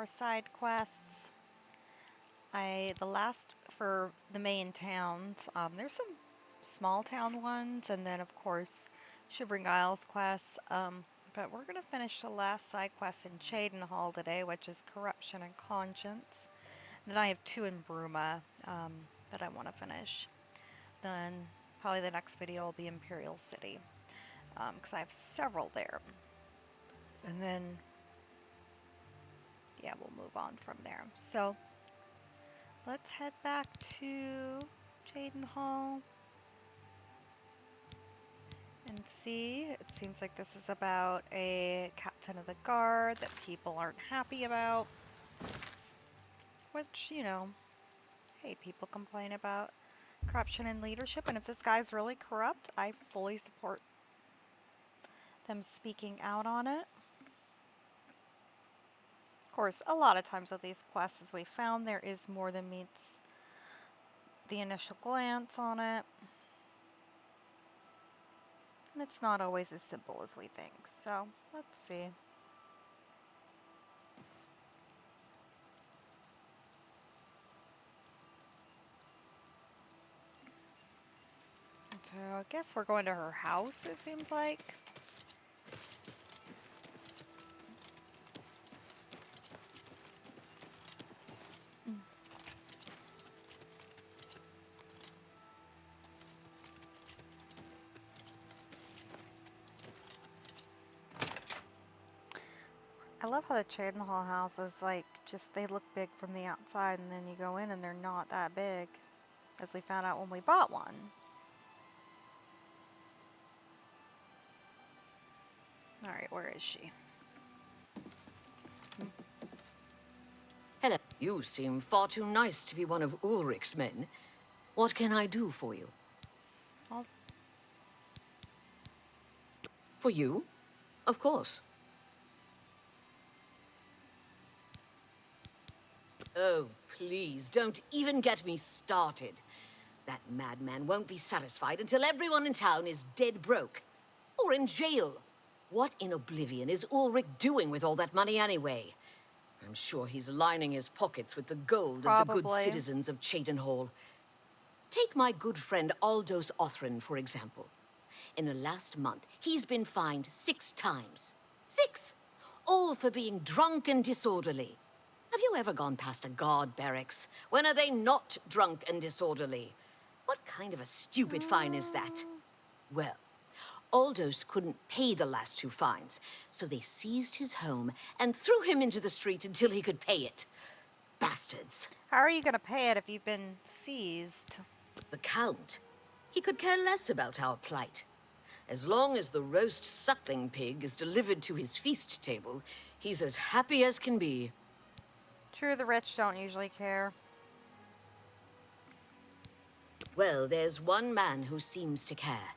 our side quests. The last for the main towns, there's some small town ones, and then of course Shivering Isles quests. But we're gonna finish the last side quest in Cheydinhal today, which is Corruption and Conscience. Then I have two in Bruma that I want to finish. Then probably the next video will be Imperial City, because I have several there. And then, yeah, we'll move on from there. So let's head back to Cheydinhal and see. It seems like this is about a captain of the guard that people aren't happy about. Which, you know, hey, people complain about corruption in leadership, and if this guy's really corrupt, I fully support them speaking out on it. Of course, a lot of times with these quests, as we found, there is more than meets the initial glance on it. And it's not always as simple as we think. So, let's see. So, I guess we're going to her house, it seems like. I love how the Cheydinhal houses, like, just, they look big from the outside, and then you go in and they're not that big, as we found out when we bought one. Alright, where is she? Hello. You seem far too nice to be one of Ulrich's men. What can I do for you? I'll For you? Of course. Oh, please, don't even get me started. That madman won't be satisfied until everyone in town is dead broke. Or in jail. What in Oblivion is Ulrich doing with all that money anyway? I'm sure he's lining his pockets with the gold of the good Probably. citizens of Cheydinhal. Take my good friend Aldous Othran, for example. In the last month, he's been fined 6 times. 6! All for being drunk and disorderly. Have you ever gone past a guard barracks? When are they not drunk and disorderly? What kind of a stupid fine is that? Well, Aldous couldn't pay the last 2 fines, so they seized his home and threw him into the street until he could pay it. Bastards. How are you going to pay it if you've been seized? The Count. He could care less about our plight. As long as the roast suckling pig is delivered to his feast table, he's as happy as can be. True, the rich don't usually care. Well, there's one man who seems to care.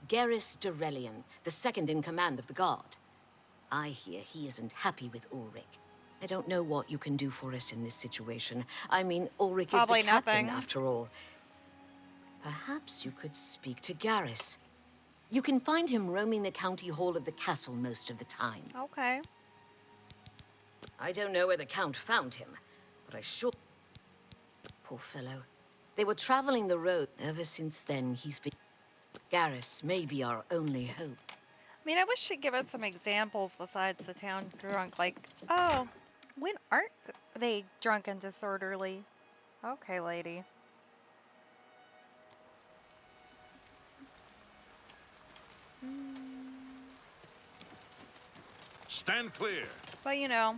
Garrus Durelian, the second in command of the guard. I hear he isn't happy with Ulrich. I don't know what you can do for us in this situation. I mean, Ulrich Probably is the captain, nothing. after all. Perhaps you could speak to Garrus. You can find him roaming the county hall of the castle most of the time. Okay. I don't know where the Count found him, but I sure... Poor fellow. They were traveling the road. Ever since then, he's been... Garrus may be our only hope. I mean, I wish she'd give us some examples besides the town drunk. Like, oh, when aren't they drunk and disorderly? Okay, lady. Stand clear. But you know,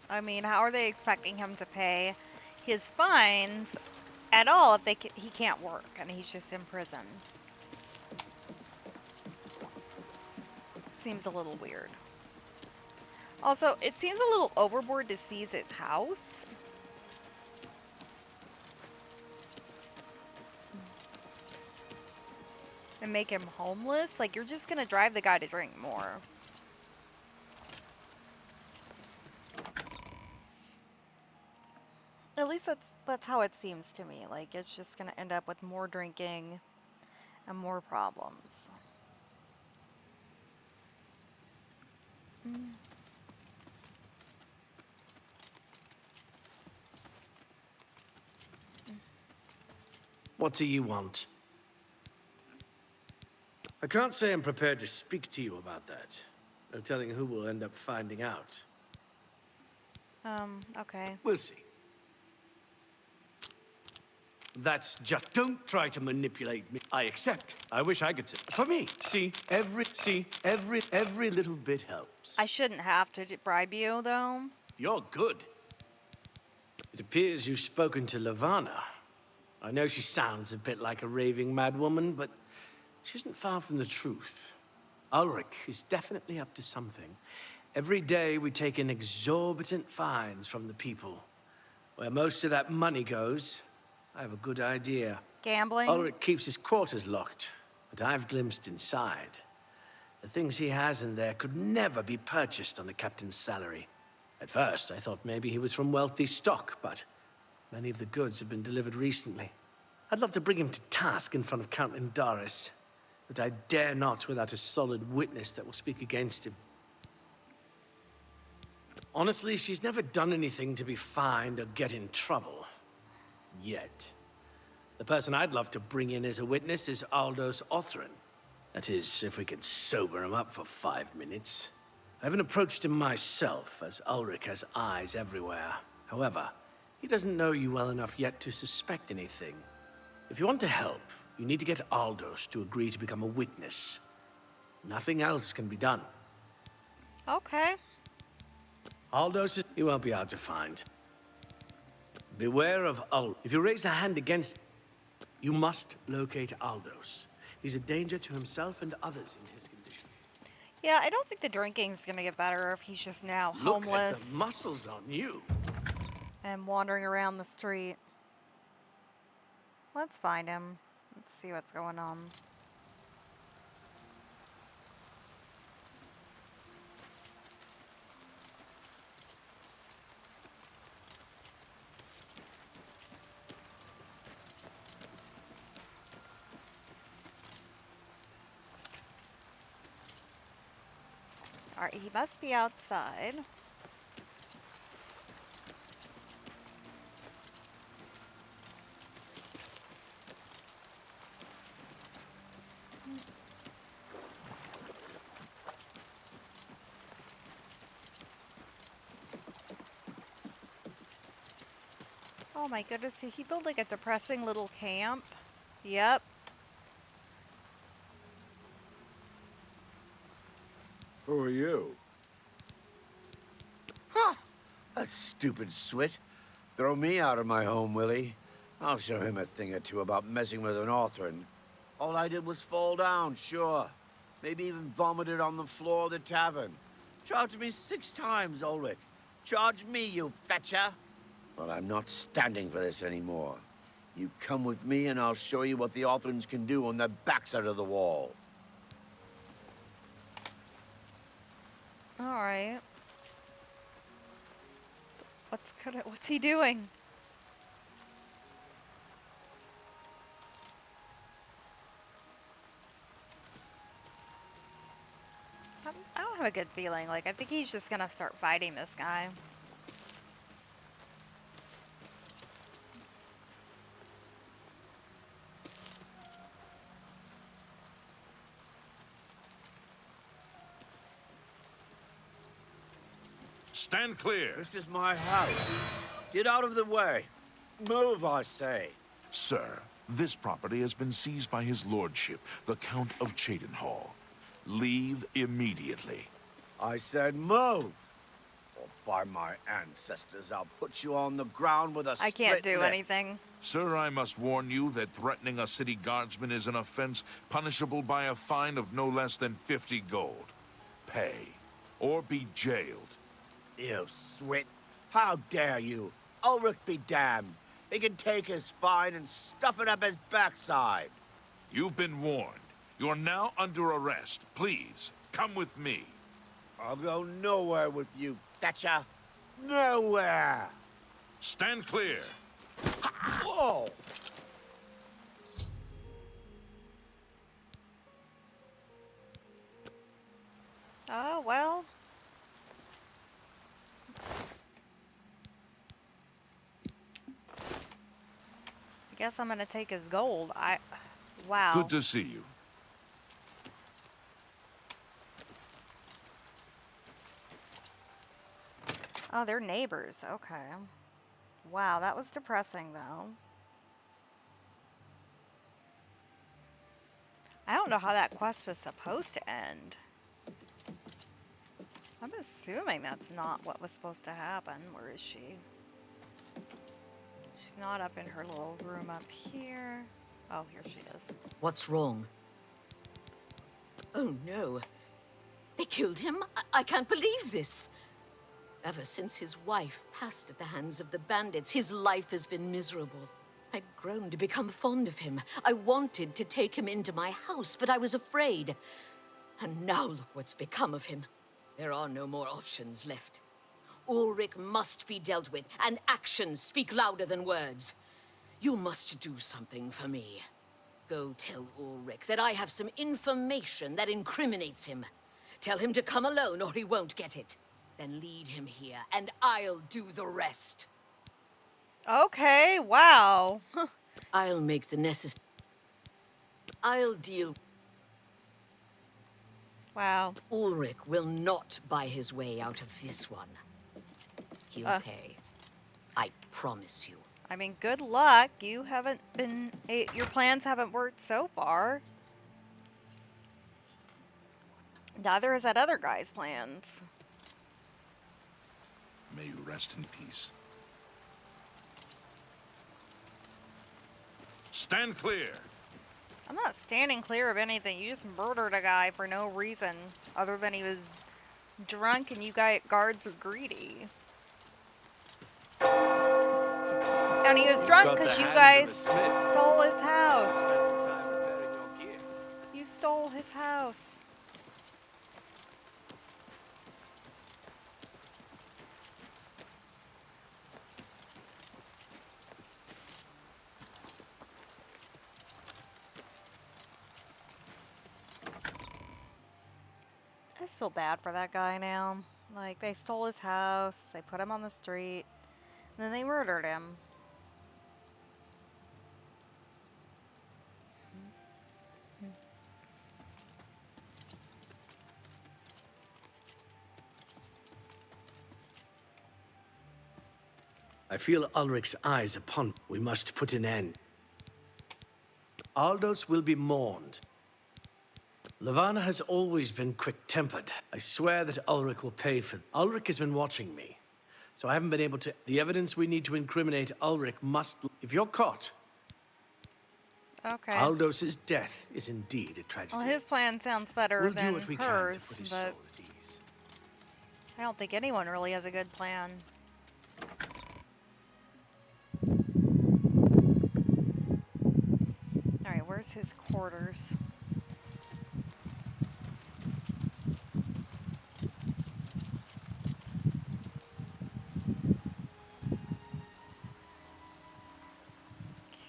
I mean, how are they expecting him to pay his fines at all if he can't work and he's just in prison? Seems a little weird. Also, it seems a little overboard to seize his house. And make him homeless? Like, you're just gonna drive the guy to drink more. At least that's how it seems to me. Like, it's just gonna end up with more drinking and more problems. What do you want? I can't say I'm prepared to speak to you about that. No telling who will end up finding out. Okay. We'll see. That's just... Don't try to manipulate me. I accept. I wish I could say... For me, every little bit helps. I shouldn't have to bribe you, though. You're good. It appears you've spoken to Lavanna. I know she sounds a bit like a raving madwoman, but she isn't far from the truth. Ulrich is definitely up to something. Every day we take in exorbitant fines from the people. Where most of that money goes, I have a good idea. Gambling? Ulrich keeps his quarters locked, but I've glimpsed inside. The things he has in there could never be purchased on a captain's salary. At first, I thought maybe he was from wealthy stock, but many of the goods have been delivered recently. I'd love to bring him to task in front of Count Indaris, but I dare not without a solid witness that will speak against him. Honestly, she's never done anything to be fined or get in trouble. Yet. The person I'd love to bring in as a witness is Aldous Othrin. That is, if we could sober him up for 5 minutes. I haven't approached him myself, as Ulrich has eyes everywhere. However, he doesn't know you well enough yet to suspect anything. If you want to help, you need to get Aldous to agree to become a witness. Nothing else can be done. Okay. Aldous, he won't be hard to find. Beware of Aldous. If you raise a hand against, you must locate Aldous. He's a danger to himself and others in his condition. Yeah, I don't think the drinking's gonna get better if he's just now Look homeless at the muscles on you. and wandering around the street. Let's find him. Let's see what's going on. Alright, he must be outside. Oh my goodness, did he build like a depressing little camp? Yep. Who are you? Huh! That stupid swit. Throw me out of my home, Willie. I'll show him a thing or two about messing with an Othrin. All I did was fall down, sure. Maybe even vomited on the floor of the tavern. Charged me 6 times, Ulrich. Charge me, you fetcher! Well, I'm not standing for this anymore. You come with me and I'll show you what the Othrins can do on the backside of the wall. Alright. What's he doing? I don't have a good feeling. Like, I think he's just gonna start fighting this guy. Stand clear. This is my house. Get out of the way. Move, I say. Sir, this property has been seized by his lordship, the Count of Cheydinhal. Leave immediately. I said move. Or by my ancestors, I'll put you on the ground with a I can't split do lip. anything. Sir, I must warn you that threatening a city guardsman is an offense punishable by a fine of no less than 50 gold. Pay, or be jailed. You swit. How dare you? Ulrich be damned. He can take his fine and stuff it up his backside. You've been warned. You're now under arrest. Please, come with me. I'll go nowhere with you, Thatcher. Nowhere. Stand clear. Whoa! Oh, well. Guess I'm gonna take his gold. Good Wow. to see you. Oh, they're neighbors. Okay. Wow, that was depressing though. I don't know how that quest was supposed to end. I'm assuming that's not what was supposed to happen. Where is she? She's not up in her little room up here. Oh, here she is. What's wrong? Oh no. They killed him? I can't believe this. Ever since his wife passed at the hands of the bandits, his life has been miserable. I'd grown to become fond of him. I wanted to take him into my house, but I was afraid. And now look what's become of him. There are no more options left. Ulrich must be dealt with, and actions speak louder than words. You must do something for me. Go tell Ulrich that I have some information that incriminates him. Tell him to come alone or he won't get it. Then lead him here, and I'll do the rest. Okay, wow. I'll make the necessary... I'll deal... Wow. Ulrich will not buy his way out of this one. He'll pay. I promise you. I mean, good luck. You haven't been... your plans haven't worked so far. Neither has that other guy's plans. May you rest in peace. Stand clear. I'm not standing clear of anything. You just murdered a guy for no reason other than he was drunk and you guards are greedy. And he was drunk Got the because you hands of guys a smith. stole his house. Spend some time repairing your gear. You stole his house. I just feel bad for that guy now. Like, they stole his house, they put him on the street, and then they murdered him. I feel Ulrich's eyes upon. We must put an end. Aldous will be mourned. Levana has always been quick-tempered. I swear that Ulrich will pay for... Ulrich has been watching me, so I haven't been able to... The evidence we need to incriminate Ulrich must... If you're caught, Okay. Aldous' death is indeed a tragedy. Well, his plan sounds better We'll than do what we can hers, to put his but soul at ease. I don't think anyone really has a good plan. Alright, where's his quarters?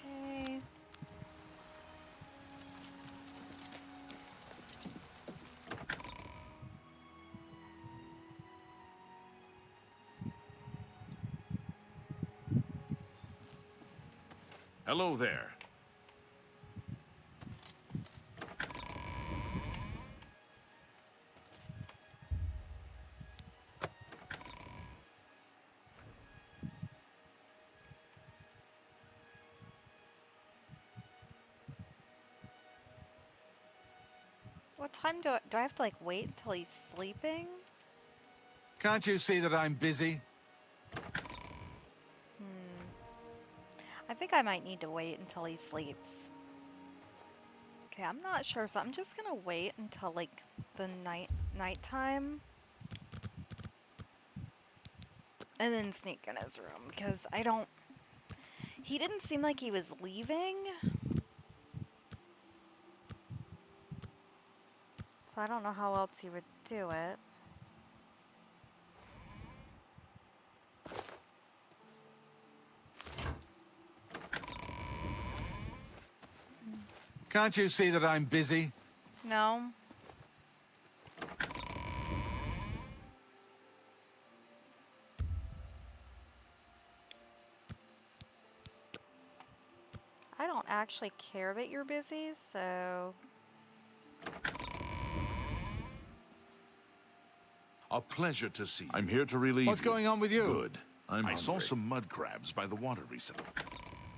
Okay. Hello there. What time do I have to like wait until he's sleeping? Can't you see that I'm busy? I think I might need to wait until he sleeps. Okay, I'm not sure, so I'm just gonna wait until like the nighttime. And then sneak in his room, because I don't... He didn't seem like he was leaving. So I don't know how else he would do it. Can't you see that I'm busy? No. don't actually care that you're busy, so... A pleasure to see you. I'm here to relieve What's you. going on with you? Good. I saw some mud crabs by the water recently.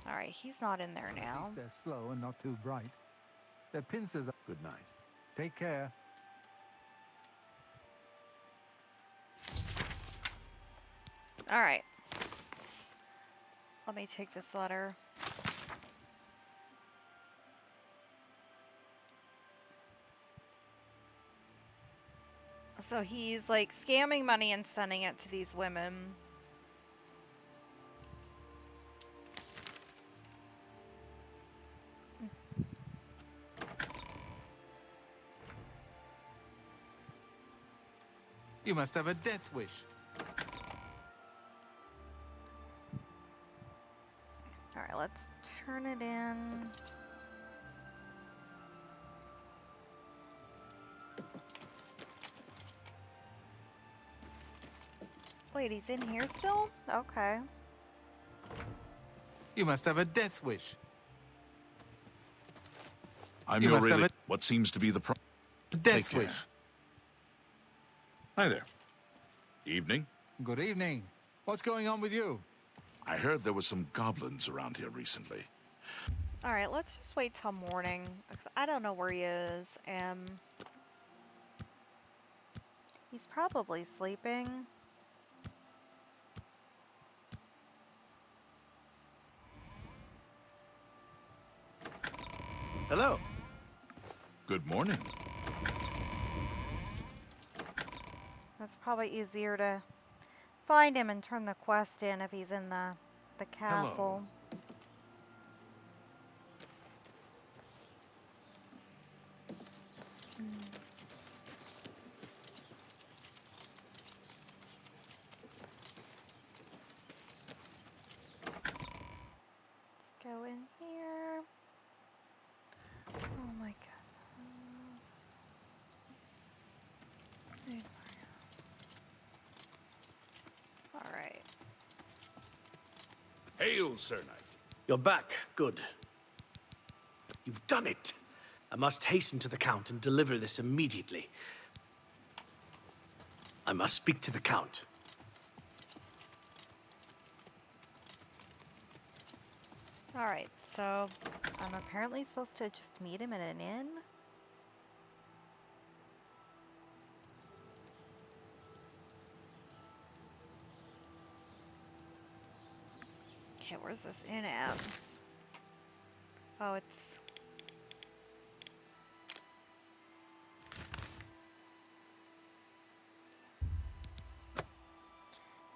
Alright, he's not in there now. They're slow and not too bright. Their pincers are... Good night. Take care. Alright. Let me take this letter. So he's like scamming money and sending it to these women. You must have a death wish. Alright, let's turn it in. Wait, he's in here still? Okay. You must have a death wish. I'm You your must have really... a- What seems to be the problem? Death care. wish. Hi there. Evening. Good evening. What's going on with you? I heard there were some goblins around here recently. Alright, let's just wait till morning. 'Cause I don't know where he is. He's probably sleeping. Hello. Good morning. It's probably easier to find him and turn the quest in if he's in the castle. Let's go in here. Oh my goodness. Alright. Hail, Sir Knight. You're back. Good. You've done it. I must hasten to the Count and deliver this immediately. I must speak to the Count. Alright, so I'm apparently supposed to just meet him in an inn? Okay, where's this inn at? Oh, it's...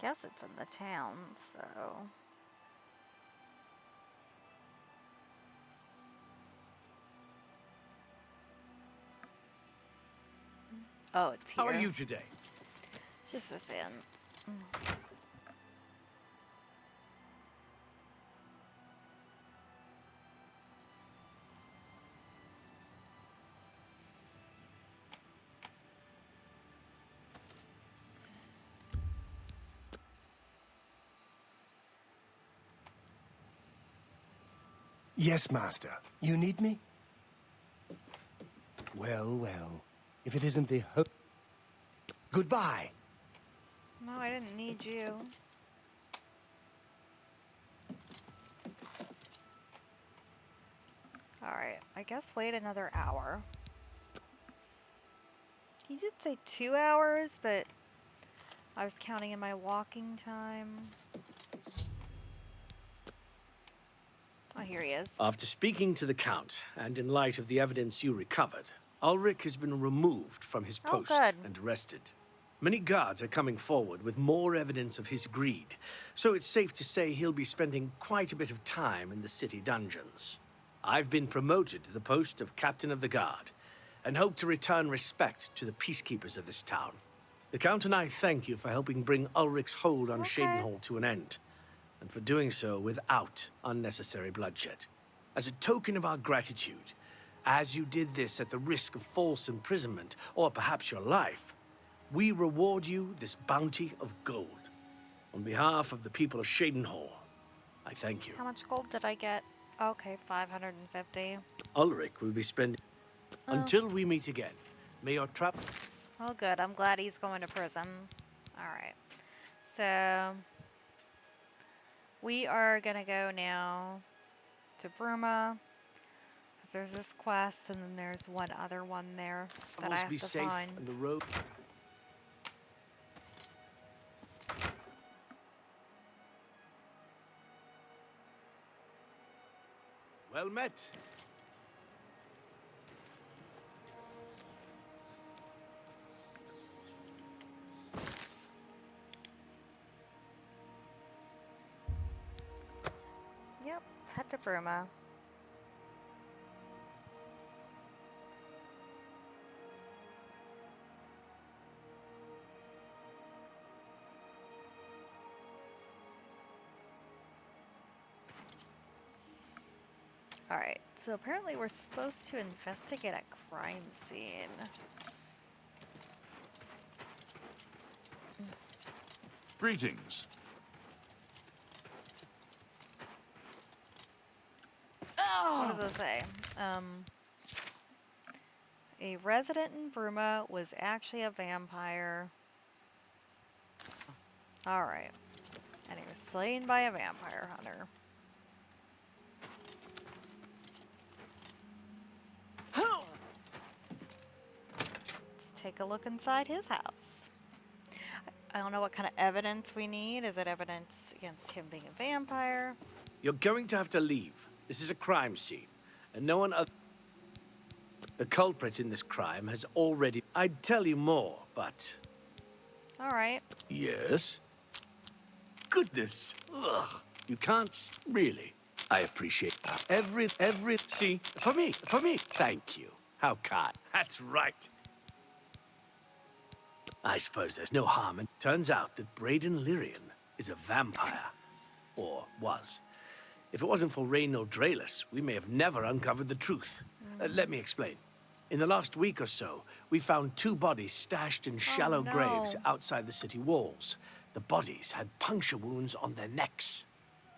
Guess it's in the town, so... Oh, it's here. How are you today? Just this inn. Yes, Master. You need me? Well, well. If it isn't the hope... Goodbye. No, I didn't need you. Alright, I guess wait another hour. He did say 2 hours, but I was counting in my walking time. Oh, here he is. After speaking to the Count, and in light of the evidence you recovered, Ulrich has been removed from his Oh, post good. and arrested. Many guards are coming forward with more evidence of his greed, so it's safe to say he'll be spending quite a bit of time in the city dungeons. I've been promoted to the post of Captain of the Guard, and hope to return respect to the peacekeepers of this town. The Count and I thank you for helping bring Ulrich's hold on Okay. Cheydinhal to an end, and for doing so without unnecessary bloodshed. As a token of our gratitude, as you did this at the risk of false imprisonment, or perhaps your life, we reward you this bounty of gold. On behalf of the people of Cheydinhal, I thank you. How much gold did I get? Okay, 550. Ulrich will be spending Oh, until we meet again. May your trap. well, good. I'm glad he's going to prison. All right. So we are gonna go now to Bruma, because there's this quest, and then there's one other one there that I Travels have be to safe find. and the road. Well met. Yep, let's head to Bruma. All right, so apparently we're supposed to investigate a crime scene. Greetings. What does it say? A resident in Bruma was actually a vampire. All right, and he was slain by a vampire hunter. Let's take a look inside his house. I don't know what kind of evidence we need. Is it evidence against him being a vampire? You're going to have to leave. This is a crime scene, and no one other. The culprit in this crime has already. I'd tell you more, but. All right. Yes? Goodness. Ugh. You can't. Really. I appreciate that. Every. See, for me. Thank you. How kind. That's right. I suppose there's no harm in. Turns out that Braden Lyrian is a vampire. Or was. If it wasn't for Reynold Draelus, we may have never uncovered the truth. Let me explain. In the last week or so, we found 2 bodies stashed in shallow no. graves outside the city walls. The bodies had puncture wounds on their necks.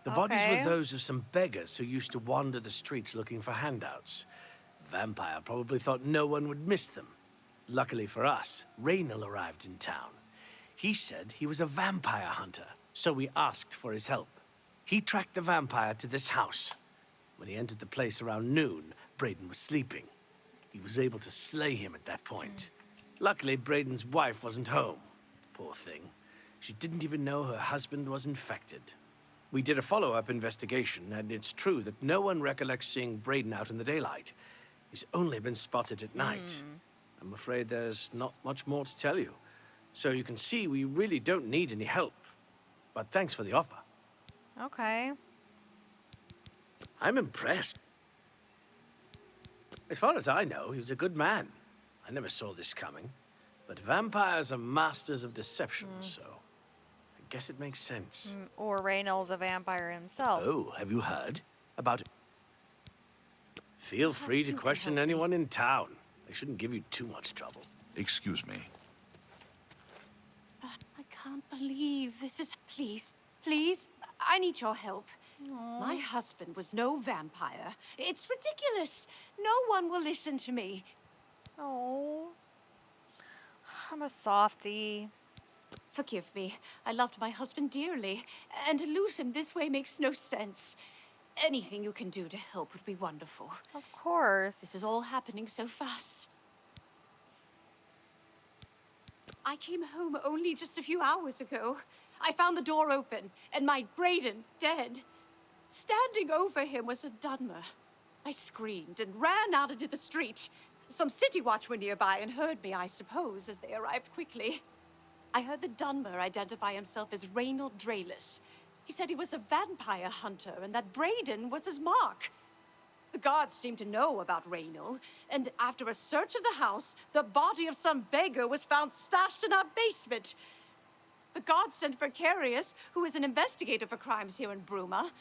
The bodies Okay. were those of some beggars who used to wander the streets looking for handouts. Vampire probably thought no one would miss them. Luckily for us, Reynold arrived in town. He said he was a vampire hunter, so we asked for his help. He tracked the vampire to this house. When he entered the place around noon, Braden was sleeping. He was able to slay him at that point. Luckily, Braden's wife wasn't home. Poor thing. She didn't even know her husband was infected. We did a follow-up investigation, and it's true that no one recollects seeing Braden out in the daylight. He's only been spotted at night. I'm afraid there's not much more to tell you. So you can see we really don't need any help. But thanks for the offer. Okay. I'm impressed. As far as I know, he was a good man. I never saw this coming. But vampires are masters of deception, so I guess it makes sense. Or Reynold's a vampire himself. Oh, have you heard about it? Feel free to you can question help me. anyone in town. They shouldn't give you too much trouble. Excuse me. I can't believe this is... Please, please, I need your help. My husband was no vampire. It's ridiculous. No one will listen to me. Oh, I'm a softie. Forgive me. I loved my husband dearly, and to lose him this way makes no sense. Anything you can do to help would be wonderful. Of course. This is all happening so fast. I came home only just a few hours ago. I found the door open, and my Braden dead. Standing over him was a Dunmer. I screamed and ran out into the street. Some city watch were nearby and heard me, I suppose, as they arrived quickly. I heard the Dunmer identify himself as Reynold Draelus. He said he was a vampire hunter and that Braden was his mark. The guards seemed to know about Reynold, and after a search of the house, the body of some beggar was found stashed in our basement. The guards sent for Carius, who is an investigator for crimes here in Bruma.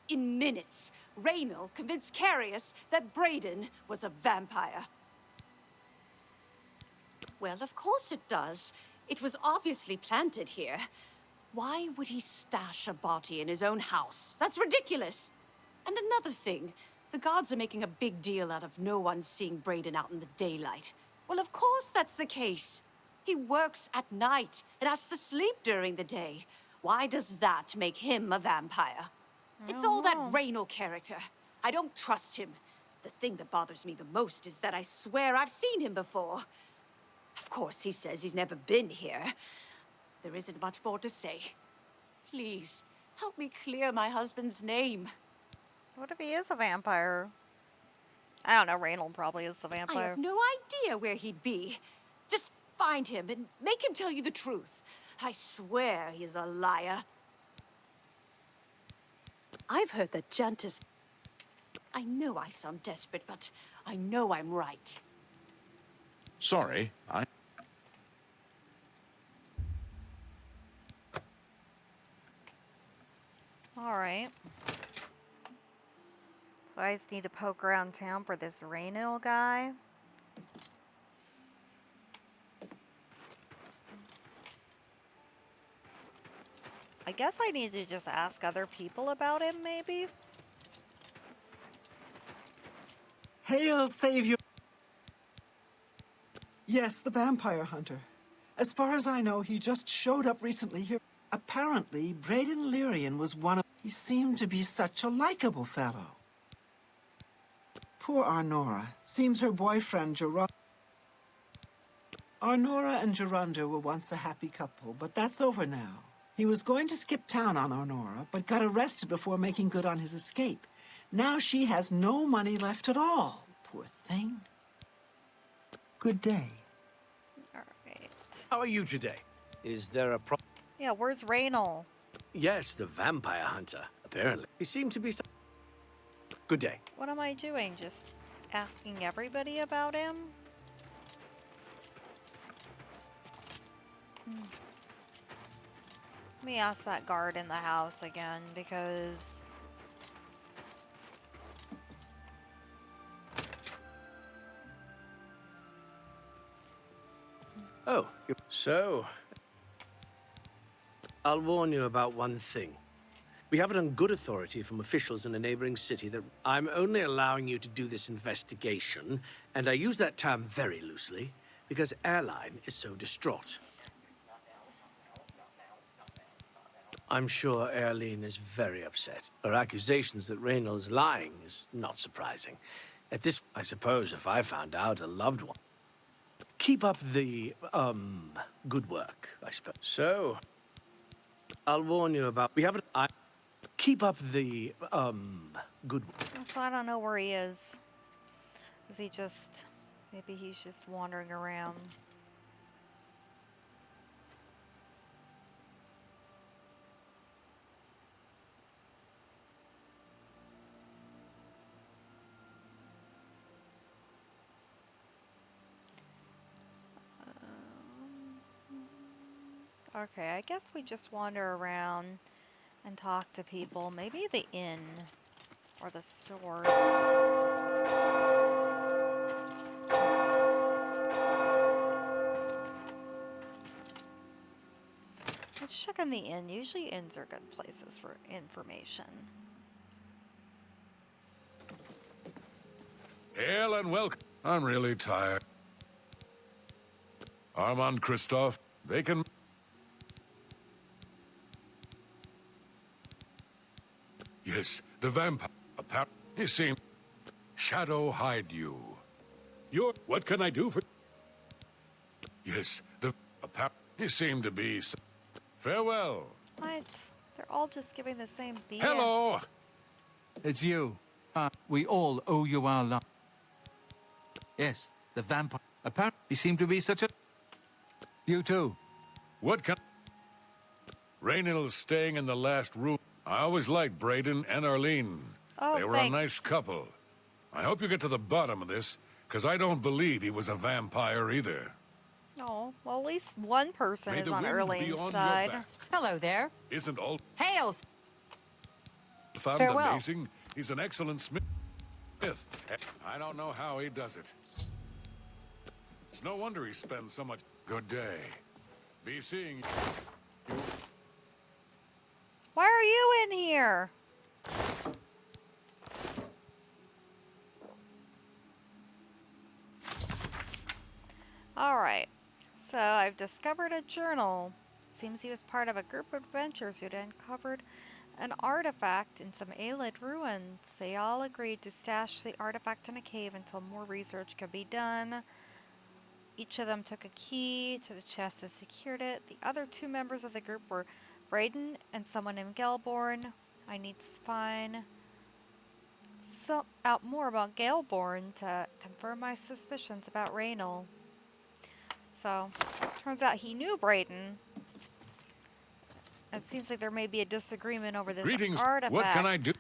In minutes, Reynold convinced Carius that Braden was a vampire. Well, of course it does. It was obviously planted here. Why would he stash a body in his own house? That's ridiculous. And another thing, the guards are making a big deal out of no one seeing Brayden out in the daylight. Well, of course that's the case. He works at night and has to sleep during the day. Why does that make him a vampire? It's all that Raynor character. I don't trust him. The thing that bothers me the most is that I swear I've seen him before. Of course, he says he's never been here. There isn't much more to say. Please, help me clear my husband's name. What if he is a vampire? I don't know, Reynold probably is the I vampire. have no idea where he'd be. Just find him and make him tell you the truth. I swear he's a liar. I've heard that Jantis... I know I sound desperate, but I know I'm right. Sorry, Alright. So I just need to poke around town for this Raynil guy. I guess I need to just ask other people about him, maybe? Hail, Savior! Yes, the vampire hunter. As far as I know, he just showed up recently here. Apparently, Brayden Lyrian was one of... He seemed to be such a likable fellow. Poor Arnora. Seems her boyfriend, Gerard... Arnora and Gerunda were once a happy couple, but that's over now. He was going to skip town on Arnora, but got arrested before making good on his escape. Now she has no money left at all. Poor thing. Good day. Alright. How are you today? Is there a problem? Yeah, where's Raynil? Yes, the vampire hunter, apparently. He seemed to be... Good day. What am I doing? Just asking everybody about him? Let me ask that guard in the house again, because... Oh, so... I'll warn you about one thing. We have it on good authority from officials in a neighboring city that I'm only allowing you to do this investigation, and I use that term very loosely, because Airline is so distraught. I'm sure Airline is very upset. Her accusations that Raynor is lying is not surprising. At this, I suppose, if I found out a loved one. Keep up the, good work, I suppose. So, I'll warn you about... We have it... Keep up the, good work. So I don't know where he is. Is he just... Maybe he's just wandering around. Okay, I guess we just wander around and talk to people. Maybe the inn or the stores. Let's check on the inn. Usually inns are good places for information. Hail and welcome. I'm really tired. Armand Christophe, they can... Yes, the vampire. Apparently, he seemed... Shadow hide you. What can I do for... Yes, the... Apparently, he seemed to be... Farewell. What? They're all just giving the same BS. Hello! It's you. We all owe you our love. Yes, the vampire. Apparently, he seemed to be such a... You too. What can... Raynill's staying in the last room. I always liked Brayden and Arlene. Oh, they were thanks. a nice couple. I hope you get to the bottom of this, because I don't believe he was a vampire either. Oh, well, at least one person May is the on wind be Erlene's on your side. back. Hello there. Isn't all Hail! found Farewell. amazing? He's an excellent smith. I don't know how he does it. It's no wonder he spends so much... Good day. Be seeing you. Why are you in here? discovered a journal. It seems he was part of a group of adventurers who'd uncovered an artifact in some Aelid ruins. They all agreed to stash the artifact in a cave until more research could be done. Each of them took a key to the chest and secured it. The other two members of the group were Braden and someone named Gelborn. I need to find out more about Gelborn to confirm my suspicions about Raynal. So, turns out he knew Braden. It seems like there may be a disagreement over this Greetings. artifact. What can I do?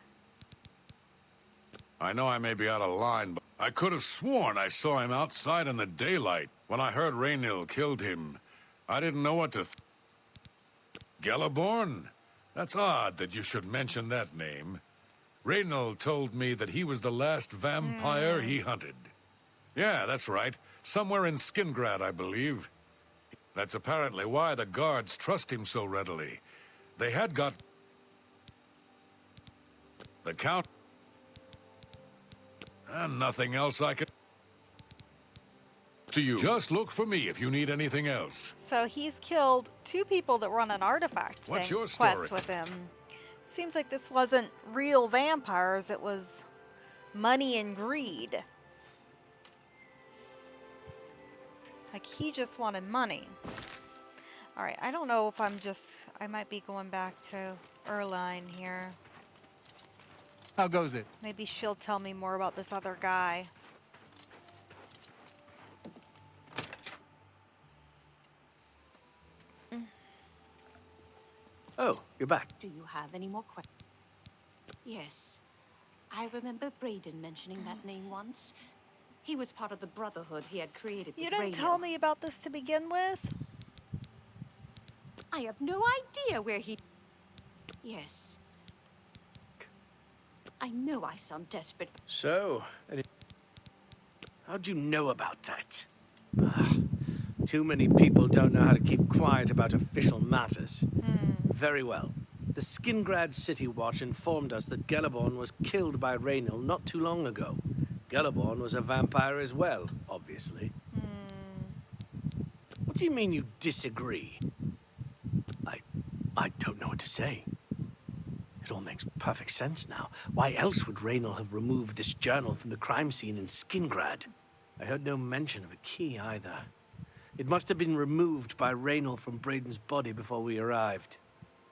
I know I may be out of line, but I could have sworn I saw him outside in the daylight. When I heard Raynil killed him, I didn't know what to Geliborn? That's odd that you should mention that name. Raynil told me that he was the last vampire he hunted. Yeah, that's right. Somewhere in Skingrad, I believe. That's apparently why the guards trust him so readily. They had got the Count, and nothing else I could to you. Just look for me if you need anything else. So he's killed two people that run an artifact What's thing, your story? quest with him. Seems like this wasn't real vampires, it was money and greed. Like he just wanted money. Alright, I don't know if I might be going back to Erline here. How goes it? Maybe she'll tell me more about this other guy. Oh, you're back. Do you have any more questions? Yes. I remember Braden mentioning that name once. He was part of the Brotherhood he had created You with didn't Raynil. tell me about this to begin with? I have no idea where he... Yes. I know I sound desperate. So, how'd you know about that? Too many people don't know how to keep quiet about official matters. Very well. The Skingrad City Watch informed us that Geliborn was killed by Raynil not too long ago. Geliborn was a vampire as well, obviously. What do you mean you disagree? I don't know what to say. It all makes perfect sense now. Why else would Raynil have removed this journal from the crime scene in Skingrad? I heard no mention of a key either. It must have been removed by Raynil from Braden's body before we arrived.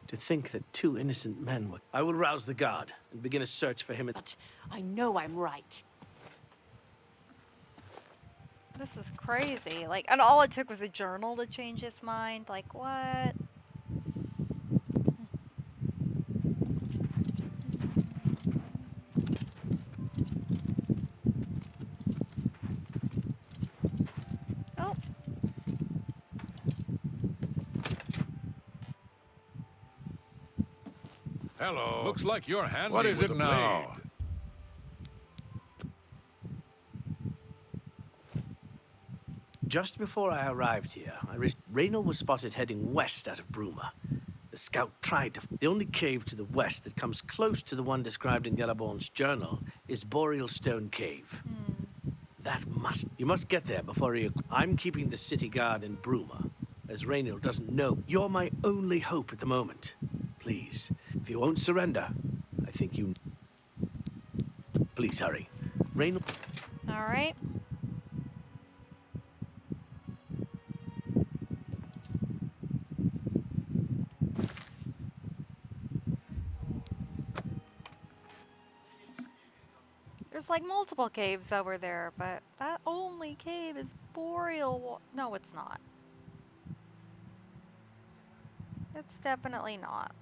To think that two innocent men were... I will rouse the guard and begin a search for him. But I know I'm right. This is crazy. Like, and all it took was a journal to change his mind. Like, what? Oh. Hello. Looks like you're handy. What is with it a now? blade. Just before I arrived here, Raynil was spotted heading west out of Bruma. The scout tried to... The only cave to the west that comes close to the one described in Geliborn's journal is Boreal Stone Cave. You must get there before he... I'm keeping the city guard in Bruma, as Raynil doesn't know. You're my only hope at the moment. Please, if you won't surrender, I think you... Please hurry. Raynil... All right. There's like multiple caves over there, but that only cave is Boreal. No, it's not. It's definitely not.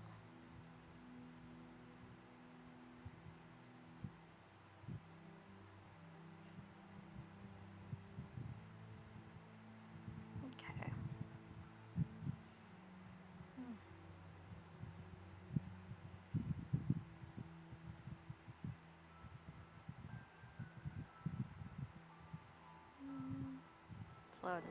Okay. It's loading.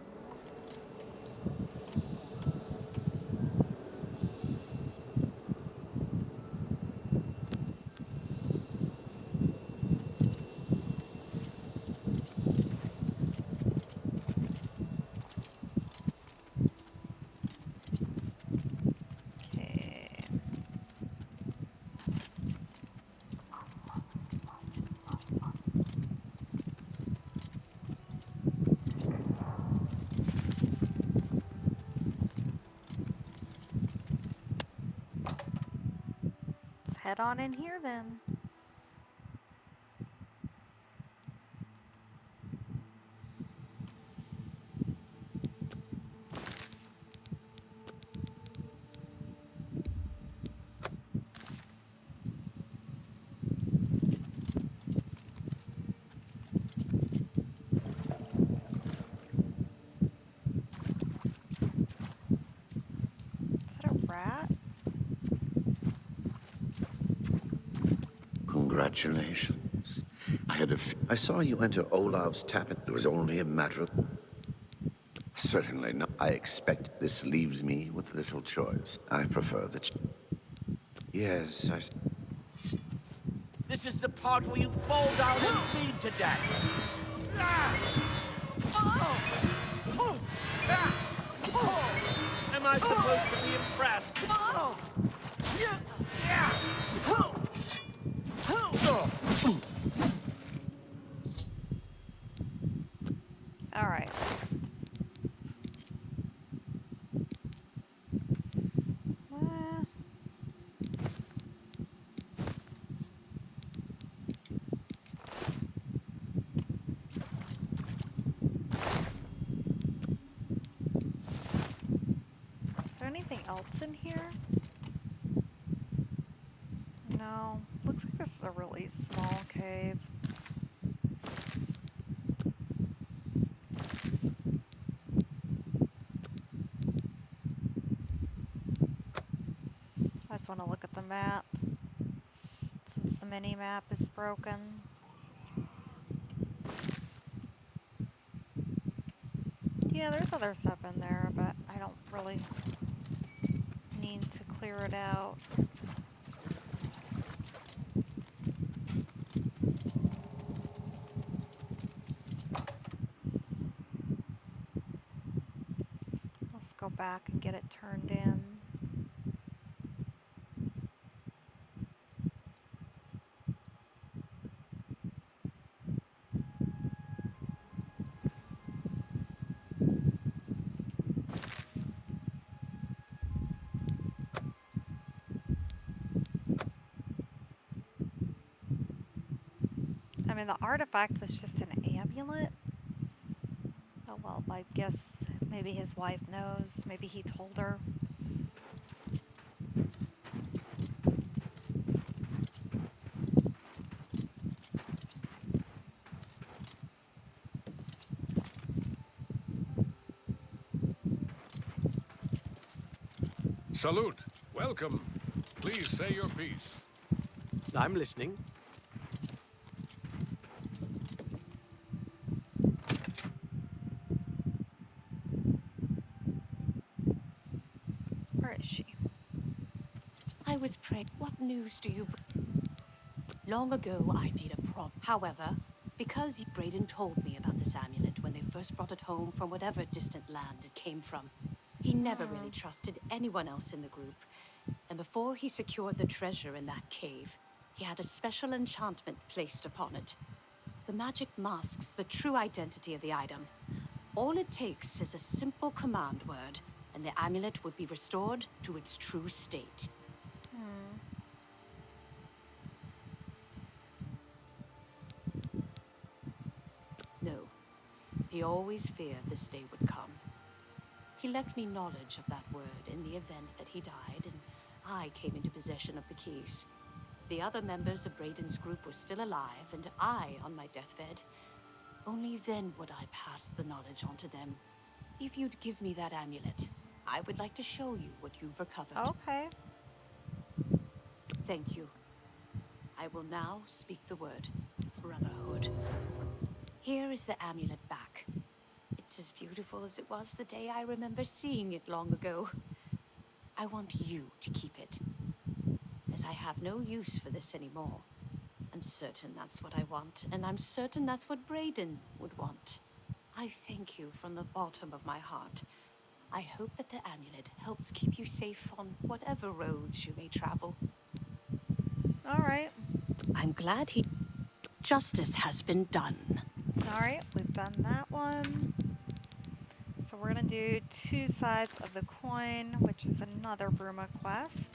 head on in here then. Is that a rat? Congratulations. I saw you enter Olav's tavern. It was only a matter of... Certainly not. I expect this leaves me with little choice. I prefer the... Yes, This is the part where you fall down and bleed to death. Am I supposed to be impressed? All right. Is there anything else in here? No. Looks like this is a really small cave. I just want to look at the map since the mini map is broken. Yeah, there's other stuff in there, but I don't really need to clear it out. Let's go back and get it turned in. I mean, the artifact was just an amulet. Oh well, I guess maybe his wife knows. Maybe he told her. Salute. Welcome. Please say your piece. I'm listening. Where is she? I was praying. What news do you bring? Long ago, I made a promise. However, because Brayden told me about this amulet when they first brought it home from whatever distant land it came from, he never really trusted anyone else in the group. And before he secured the treasure in that cave, he had a special enchantment placed upon it. The magic masks the true identity of the item. All it takes is a simple command word, and the amulet would be restored to its true state. No, he always feared this day would come. He left me knowledge of that word in the event that he died, and I came into possession of the keys. If the other members of Brayden's group were still alive, and I on my deathbed, only then would I pass the knowledge on to them. If you'd give me that amulet, I would like to show you what you've recovered. Okay. Thank you. I will now speak the word, Brotherhood. Here is the amulet back. It's as beautiful as it was the day I remember seeing it long ago. I want you to keep it, as I have no use for this anymore. I'm certain that's what I want, and I'm certain that's what Brayden would want. I thank you from the bottom of my heart. I hope that the amulet helps keep you safe on whatever roads you may travel. All right. I'm glad justice has been done. All right, we've done that one. So we're going to do two sides of the coin, which is another Bruma quest.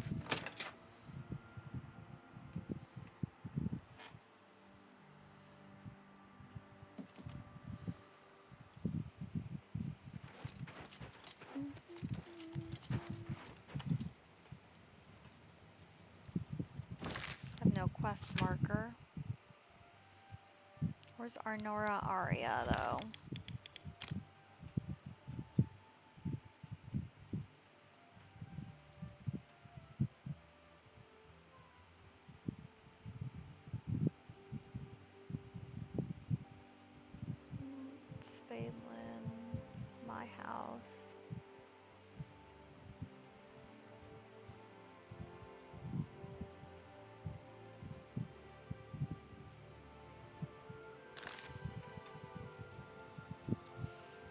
quest marker. Where's Arnora Aria, though? Spadelin, my house.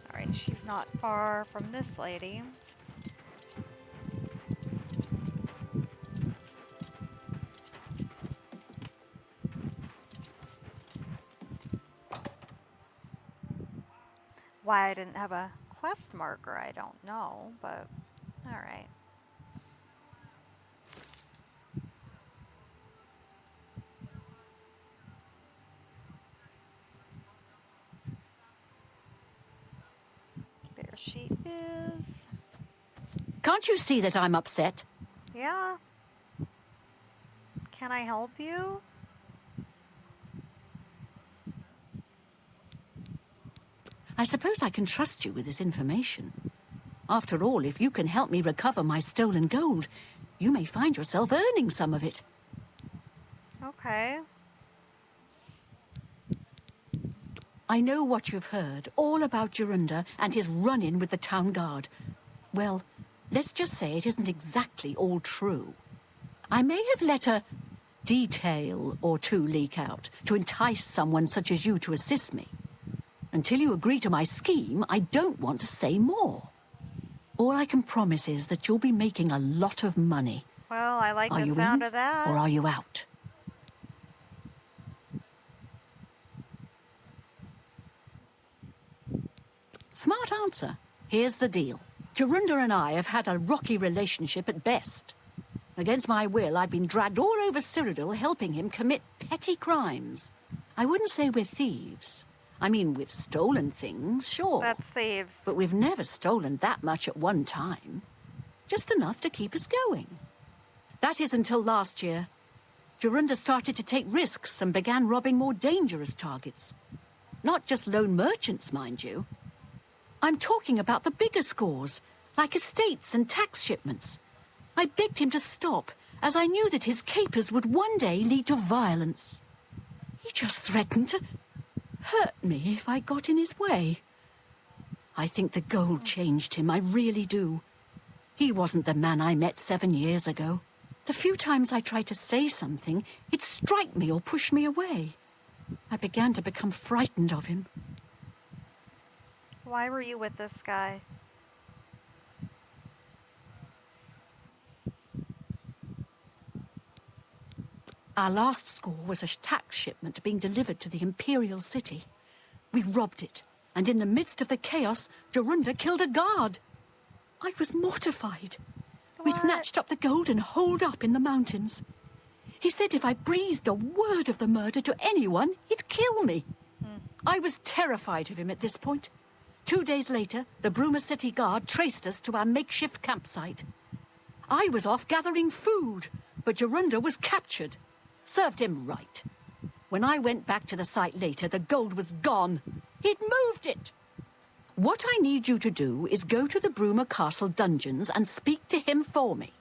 Alright, she's not far from this lady. Why I didn't have a quest marker, I don't know, but alright. There she is. Can't you see that I'm upset? Yeah. Can I help you? I suppose I can trust you with this information. After all, if you can help me recover my stolen gold, you may find yourself earning some of it. Okay. I know what you've heard, all about Jorunda and his run-in with the town guard. Well, let's just say it isn't exactly all true. I may have let a detail or two leak out to entice someone such as you to assist me. Until you agree to my scheme, I don't want to say more. All I can promise is that you'll be making a lot of money. Well, I like Are the you sound in, of that. or are you out? Smart answer. Here's the deal. Jorunda and I have had a rocky relationship at best. Against my will, I've been dragged all over Cyrodiil helping him commit petty crimes. I wouldn't say we're thieves. I mean, we've stolen things, sure. That's thieves. But we've never stolen that much at one time. Just enough to keep us going. That is until last year. Jorunda started to take risks and began robbing more dangerous targets. Not just lone merchants, mind you. I'm talking about the bigger scores, like estates and tax shipments. I begged him to stop, as I knew that his capers would one day lead to violence. He just threatened to hurt me if I got in his way. I think the gold changed him, I really do. He wasn't the man I met 7 years ago. The few times I tried to say something, he'd strike me or push me away. I began to become frightened of him. Why were you with this guy? Our last score was a tax shipment being delivered to the Imperial City. We robbed it, and in the midst of the chaos, Jorunda killed a guard. I was mortified. We snatched up the gold and holed up in the mountains. He said if I breathed a word of the murder to anyone, he'd kill me. I was terrified of him at this point. 2 days later, the Bruma City Guard traced us to our makeshift campsite. I was off gathering food, but Jorunda was captured. Served him right. When I went back to the site later, the gold was gone. He'd moved it. What I need you to do is go to the Bruma Castle dungeons and speak to him for me.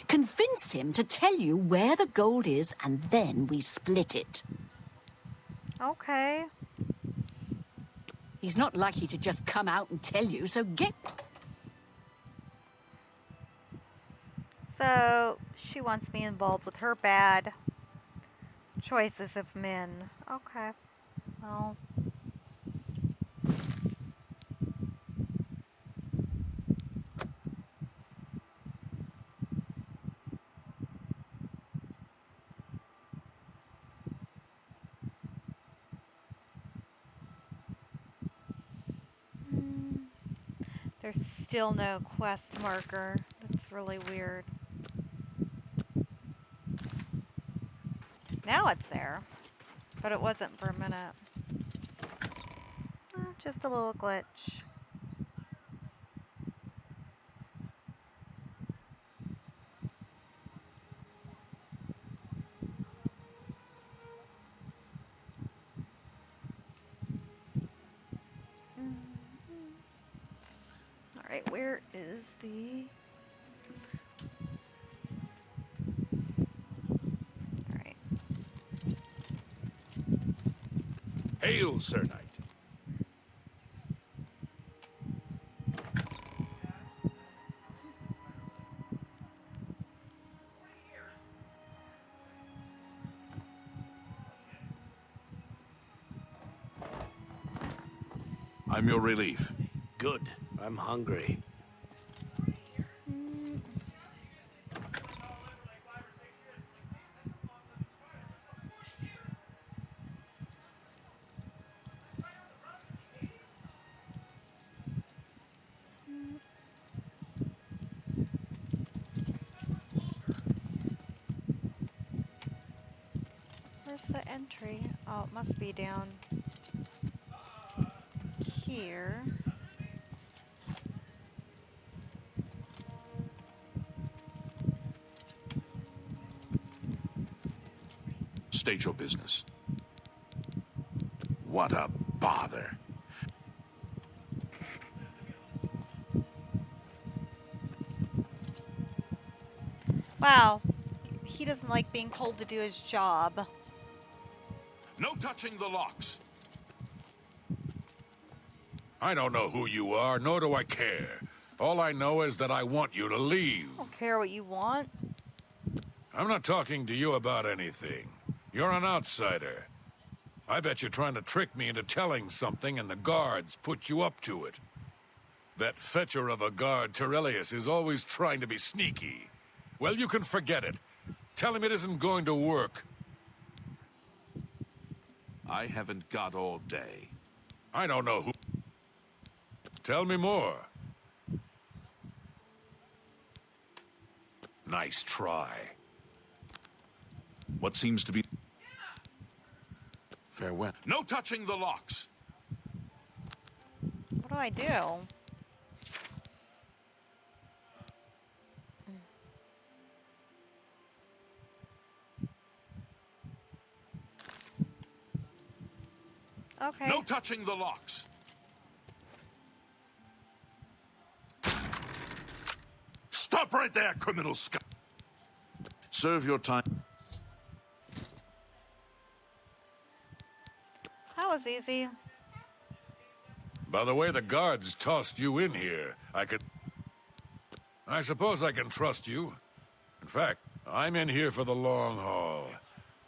Convince him to tell you where the gold is, and then we split it. Okay. He's not likely to just come out and tell you, so get... So, she wants me involved with her bad choices of men. Okay. Well. There's still no quest marker. That's really weird. Now it's there, but it wasn't for a minute. Just a little glitch. Alright, where is the... Alright. Hail, Sir Knight. I'm your relief. Good. I'm hungry. Where's the entry? Oh, it must be down here. State your business. What a bother. Wow. He doesn't like being told to do his job. No touching the locks. I don't know who you are, nor do I care. All I know is that I want you to leave. I don't care what you want. I'm not talking to you about anything. You're an outsider. I bet you're trying to trick me into telling something and the guards put you up to it. That fetcher of a guard, Terrellius, is always trying to be sneaky. Well, you can forget it. Tell him it isn't going to work. I haven't got all day. I don't know who... Tell me more. Nice try. What seems to be... Farewell. No touching the locks. What do I do? Okay. No touching the locks. Stop right there, criminal scum. Serve your time. That was easy. By the way the guards tossed you in here, I suppose I can trust you. In fact, I'm in here for the long haul.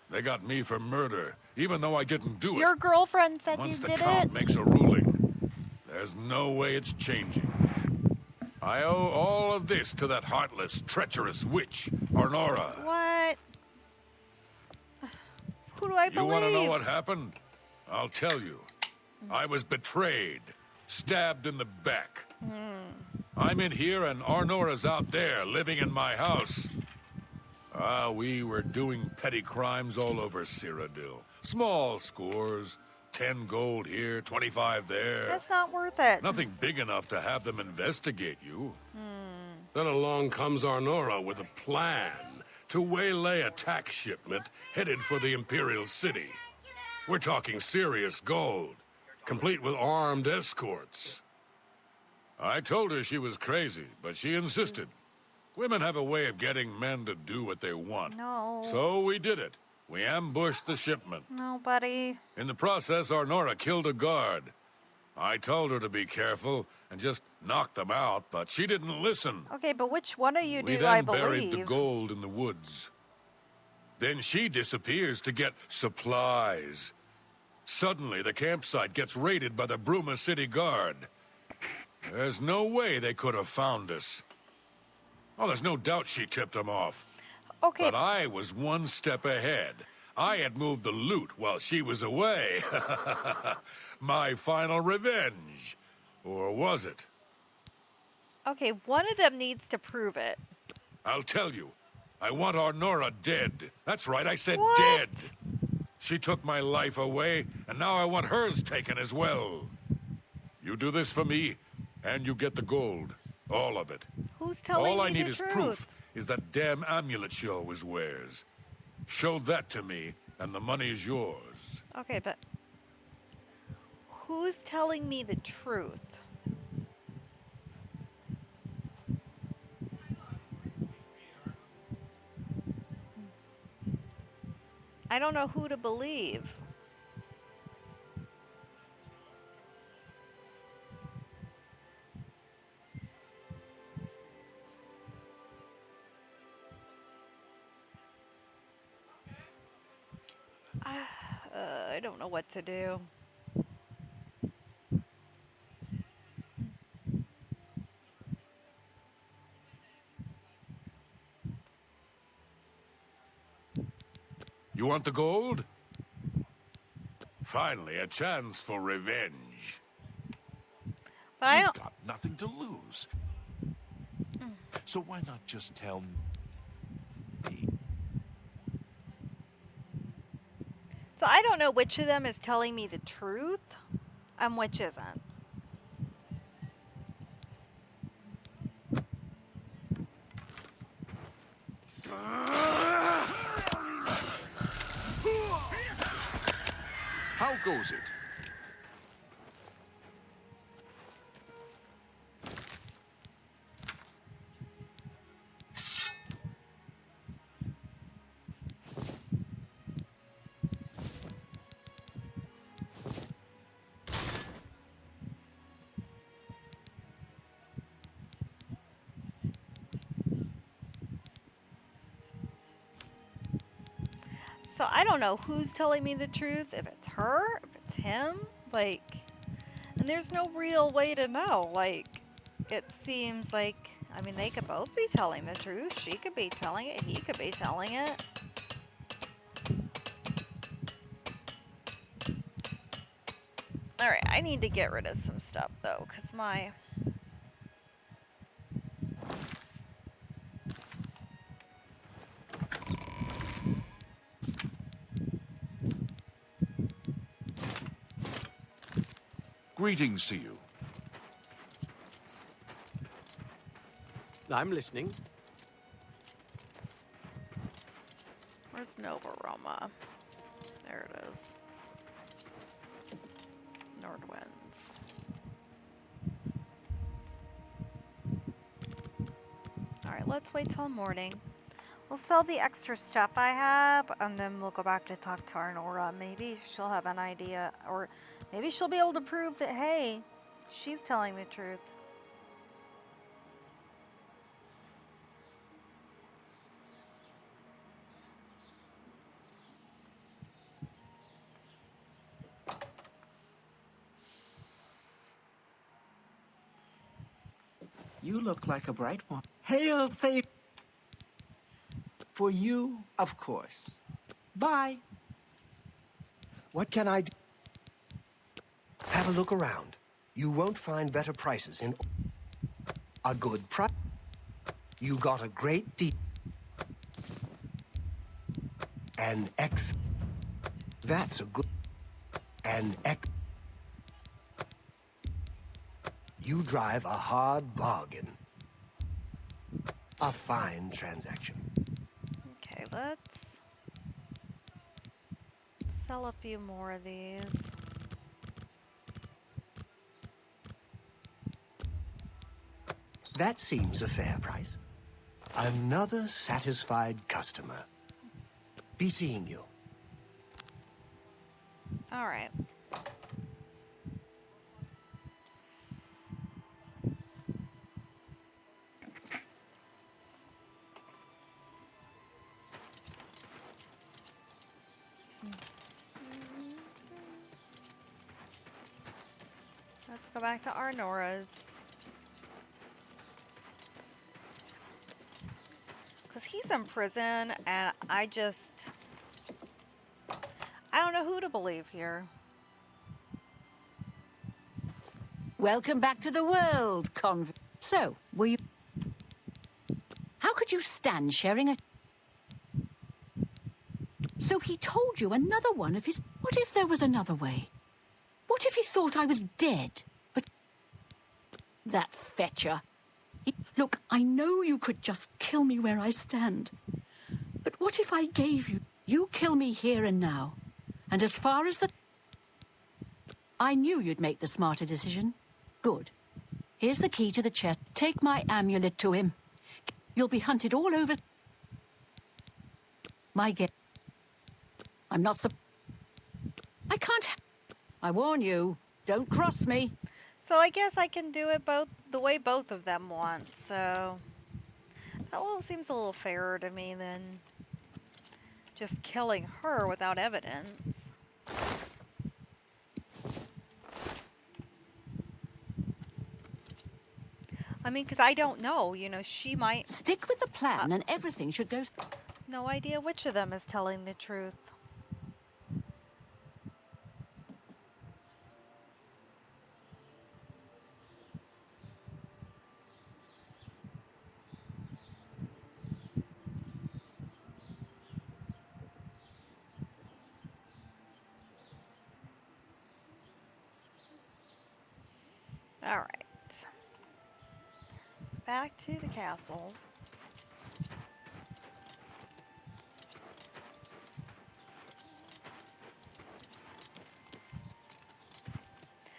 They got me for murder, even though I didn't do it. Your girlfriend said Once you the did count it. makes a ruling, there's no way it's changing. I owe all of this to that heartless, treacherous witch, Arnora. What? Who do I believe? You want to know what happened? I'll tell you. I was betrayed, stabbed in the back. I'm in here and Arnora's out there, living in my house. We were doing petty crimes all over Cyrodiil. Small scores, 10 gold here, 25 there. That's not worth it. Nothing big enough to have them investigate you. Then along comes Arnora with a plan to waylay a tax shipment headed for the Imperial City. We're talking serious gold, complete with armed escorts. I told her she was crazy, but she insisted. Women have a way of getting men to do what they want. No. So we did it. We ambushed the shipment. No, buddy. In the process, Arnora killed a guard. I told her to be careful and just knock them out, but she didn't listen. Okay, but which one of you We do I then buried the believe? gold in the woods. Then she disappears to get supplies. Suddenly, the campsite gets raided by the Bruma City Guard. There's no way they could have found us. Oh, there's no doubt she tipped them off. Okay. But I was one step ahead. I had moved the loot while she was away. My final revenge. Or was it? Okay, one of them needs to prove it. I'll tell you. I want Arnora dead. That's right, I said What? dead. She took my life away, and now I want hers taken as well. You do this for me, and you get the gold. All of it. Who's telling All I me need the is truth? proof is that damn amulet she always wears. Show that to me, and the money's yours. Okay, but who's telling me the truth? I don't know who to believe. I don't know what to do. You want the gold? Finally, a chance for revenge. But I You've don't. got nothing to lose. So why not just tell me? So I don't know which of them is telling me the truth and which isn't. How goes it? So I don't know who's telling me the truth, if it's her, if it's him, like, and there's no real way to know. Like, it seems like, I mean, they could both be telling the truth. She could be telling it, he could be telling it. Alright, I need to get rid of some stuff though, because my... Greetings to you. I'm listening. Where's Nova Roma? There it is. Nordwinds. Alright, let's wait till morning. We'll sell the extra stuff I have, and then we'll go back to talk to Arnora. Maybe she'll have an idea, or maybe she'll be able to prove that, hey, she's telling the truth. You look like a bright one. Hail, save. For you, of course. Bye. What can I do? Have a look around. You won't find better prices in... A good price. You got a great deal. An X. That's a good... An X. You drive a hard bargain. A fine transaction. Okay, let's sell a few more of these. That seems a fair price. Another satisfied customer. Be seeing you. All right. Let's go back to Arnora's. Because he's in prison, and I don't know who to believe here. Welcome back to the world, So, were you... How could you stand sharing a... So he told you another one of his... What if there was another way? What if he thought I was dead? But... That fetcher. Look, I know you could just kill me where I stand. But what if I gave you... You kill me here and now. And as far as the... I knew you'd make the smarter decision. Good. Here's the key to the chest. Take my amulet to him. You'll be hunted all over... My guess. I'm not I can't. I warn you, don't cross me. So I guess I can do it both the way both of them want. So that seems a little fairer to me than just killing her without evidence. I mean, because I don't know, she might... Stick with the plan and everything should go... No idea which of them is telling the truth. All right. Back to the castle.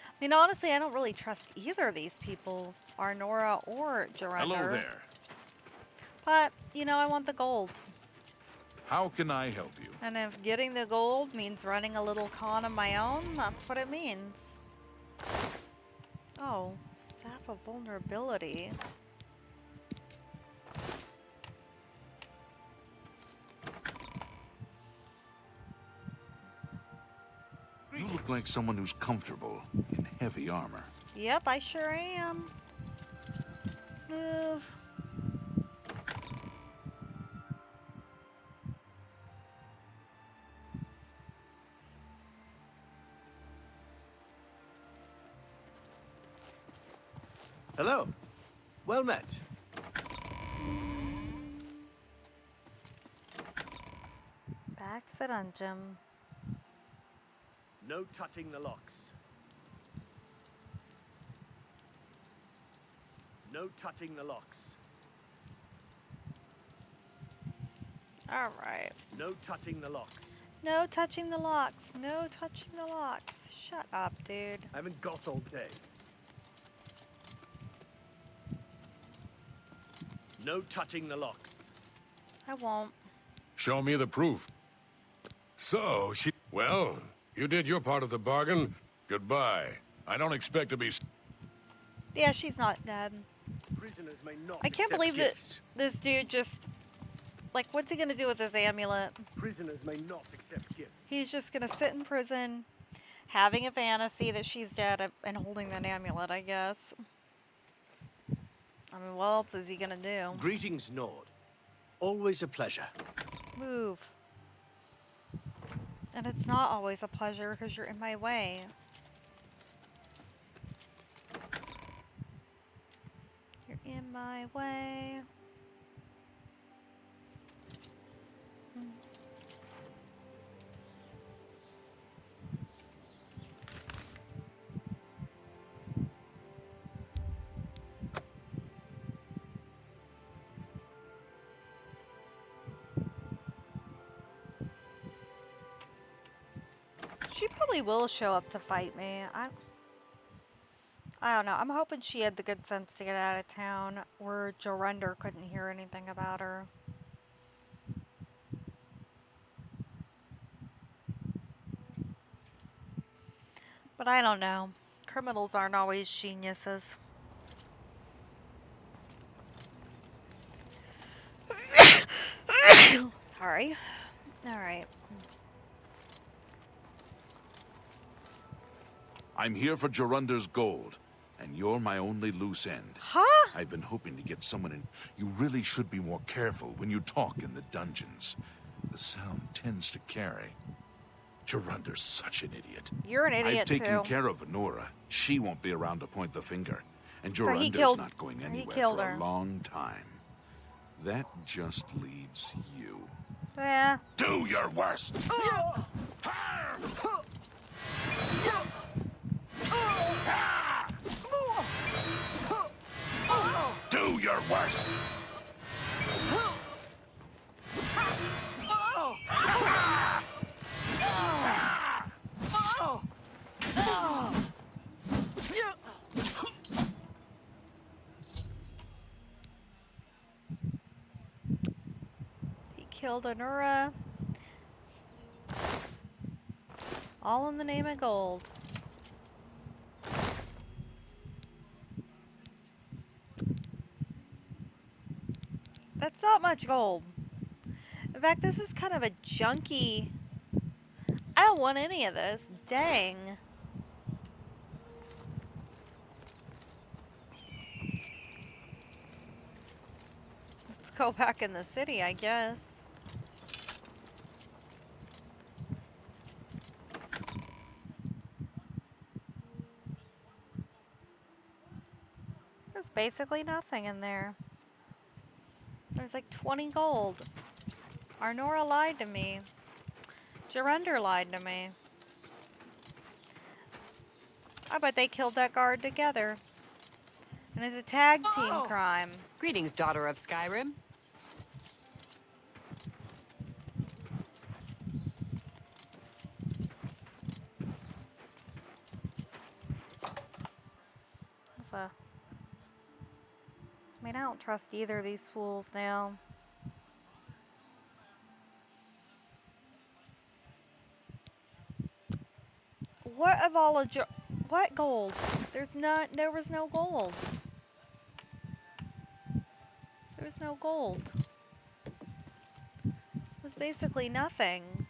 I mean, honestly, I don't really trust either of these people, Arnora or Jarander. Hello there. But, I want the gold. How can I help you? And if getting the gold means running a little con of my own, that's what it means. Oh, Staff of Vulnerability. You look like someone who's comfortable in heavy armor. Yep, I sure am. Move. Hello. Well met. Back to the dungeon. No touching the locks. No touching the locks. All right. No touching the locks. No touching the locks. No touching the locks. Shut up, dude. I haven't got all day. No touching the locks. I won't. Show me the proof. So, well, you did your part of the bargain. Goodbye. I don't expect to be... Yeah, she's not dead. Prisoners may not I can't accept believe gifts. that this dude just... Like, what's he gonna do with this amulet? Prisoners may not accept gifts. He's just gonna sit in prison, having a fantasy that she's dead and holding that amulet, I guess. I mean, what else is he gonna do? Greetings, Nord. Always a pleasure. Move. And it's not always a pleasure because you're in my way. You're in my way. She probably will show up to fight me. I don't know. I'm hoping she had the good sense to get out of town where Jorender couldn't hear anything about her. But I don't know. Criminals aren't always geniuses. Sorry. Alright. I'm here for Jorunder's gold, and you're my only loose end. Huh? I've been hoping to get someone in. You really should be more careful when you talk in the dungeons. The sound tends to carry. Jorunder's such an idiot. You're an idiot, I've taken too. care of Honora. She won't be around to point the finger. And So he Jorunder's killed- not going he anywhere killed for her. a long time. That just leaves you. Yeah. Do your worst! Do your worst! He killed Anura. All in the name of gold. That's not much gold. In fact, this is kind of a junky. I don't want any of this. Dang. Let's go back in the city, I guess. There's basically nothing in there. There's like 20 gold. Arnora lied to me. Gerunder lied to me. I bet they killed that guard together. And it's a tag team crime. Greetings, daughter of Skyrim. I mean, I don't trust either of these fools now. What of all of what gold? There was no gold. There was no gold. It was basically nothing.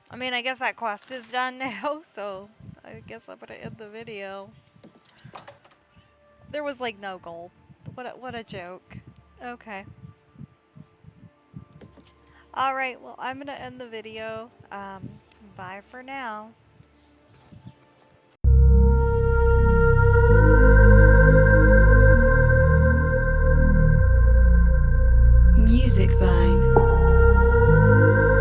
I mean, I guess that quest is done now, so I guess I'm gonna end the video. There was like no gold. What a joke. Okay. Alright, well, I'm gonna end the video. Bye for now. Music by